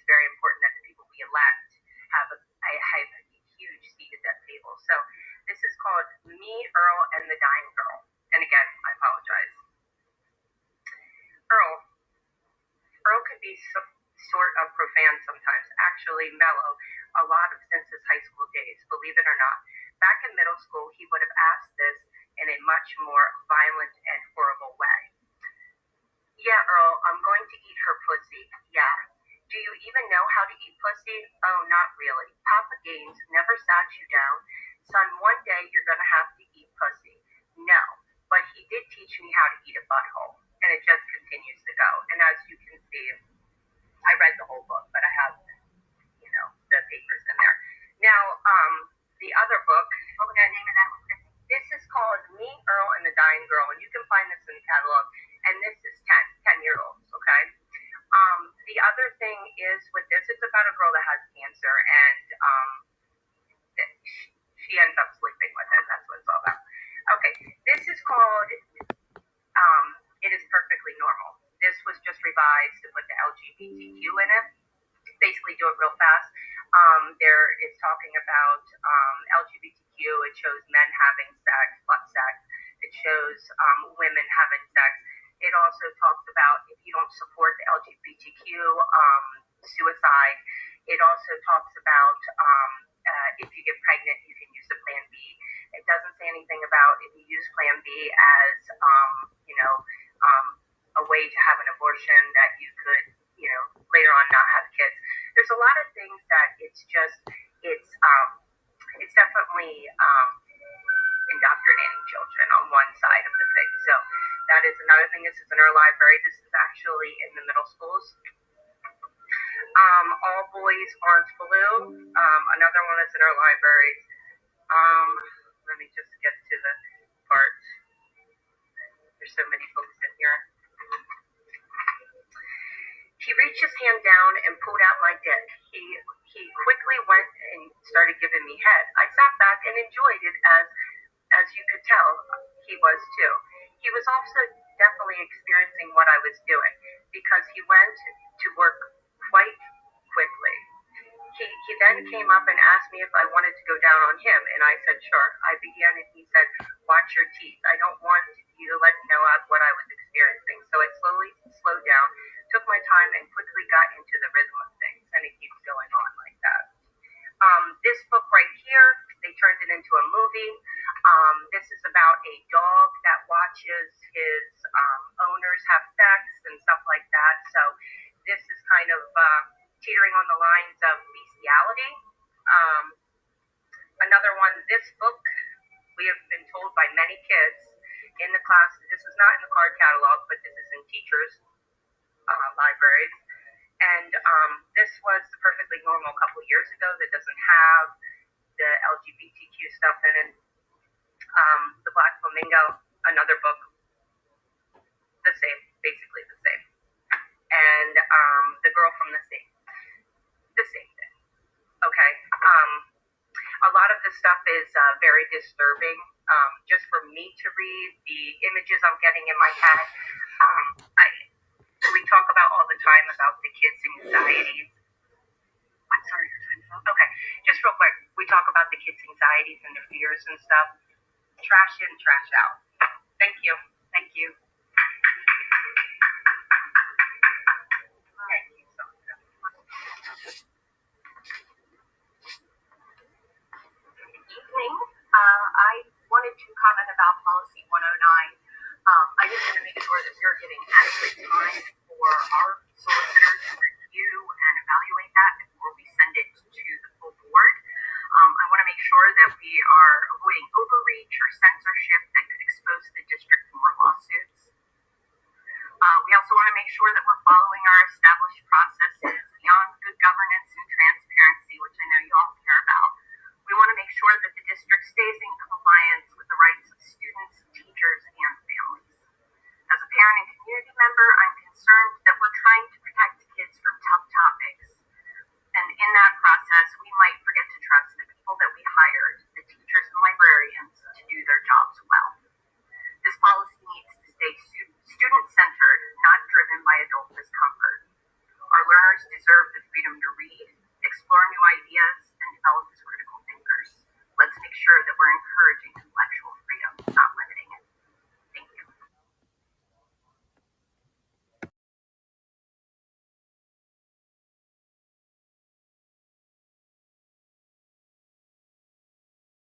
it's very important that the people we elect have a huge seat at that table. So this is called Me, Earl, and the Dying Girl. And again, I apologize. Earl can be sort of profane sometimes, actually mellow, a lot of since his high school days, believe it or not. Back in middle school, he would have asked this in a much more violent and horrible way. Yeah, Earl, I'm going to eat her pussy. Yeah. Do you even know how to eat pussy? Oh, not really. Papa Gaines never sat you down. Son, one day you're going to have to eat pussy. No, but he did teach me how to eat a butthole. And it just continues to go. And as you can see, I read the whole book, but I have, the papers in there. Now, the other book, what was the name of that one? This is called Me, Earl, and the Dying Girl, and you can find this in the catalog. And this is 10-year-olds, okay? The other thing is with this, it's about a girl that has cancer, and she ends up sleeping with it. That's what it's all about. Okay, this is called It Is Perfectly Normal. This was just revised to put the LGBTQ in it. Basically, do it real fast. There is talking about LGBTQ. It shows men having sex, butt sex. It shows women having sex. It also talks about if you don't support the LGBTQ, suicide. It also talks about if you get pregnant, you can use the Plan B. It doesn't say anything about if you use Plan B as, a way to have an abortion that you could, later on not have kids. There's a lot of things that it's definitely indoctrinating children on one side of the thing. So that is another thing. This is in our library. This is actually in the middle schools. All Boys Aren't Blue. Another one that's in our libraries. Let me just get to the part. There's so many books in here. He reached his hand down and pulled out my dick. He quickly went and started giving me head. I sat back and enjoyed it as you could tell, he was too. He was also definitely experiencing what I was doing because he went to work quite quickly. He then came up and asked me if I wanted to go down on him, and I said, sure. I began, and he said, watch your teeth. I don't want you to let me know what I was experiencing. So I slowly slowed down, took my time, and quickly got into the rhythm of things, and it keeps going on like that. This book right here, they turned it into a movie. This is about a dog that watches his owners have sex and stuff like that. So this is kind of teetering on the lines of bestiality. Another one, this book, we have been told by many kids in the class, this is not in the card catalog, but this is in teachers' libraries. And this was Perfectly Normal a couple years ago that doesn't have the LGBTQ stuff in it. The Black Flamingo, another book, the same, basically the same. And The Girl from the Sea, the same thing. Okay. A lot of this stuff is very disturbing. Just for me to read, the images I'm getting in my head. We talk about all the time about the kids' anxieties. I'm sorry, your time's up. Okay, just real quick. We talk about the kids' anxieties and their fears and stuff. Trash in, trash out. Thank you. Thank you. Thank you so much. Good evening. I wanted to comment about Policy 109. I just want to make sure that we're giving adequate time for our solicitor to review and evaluate that before we send it to the full board. I want to make sure that we are avoiding overreach or censorship that could expose the district to more lawsuits. We also want to make sure that we're following our established processes beyond good governance and transparency, which I know you all care about. We want to make sure that the district stays in compliance with the rights of students, teachers, and families. As a parent and community member, I'm concerned that we're trying to protect kids from tough topics. And in that process, we might forget to trust the people that we hired, the teachers and librarians, to do their jobs well. This policy needs to stay student-centered, not driven by adult discomfort. Our learners deserve the freedom freedom to read, explore new ideas, and develop as critical thinkers. Let's make sure that we're encouraging intellectual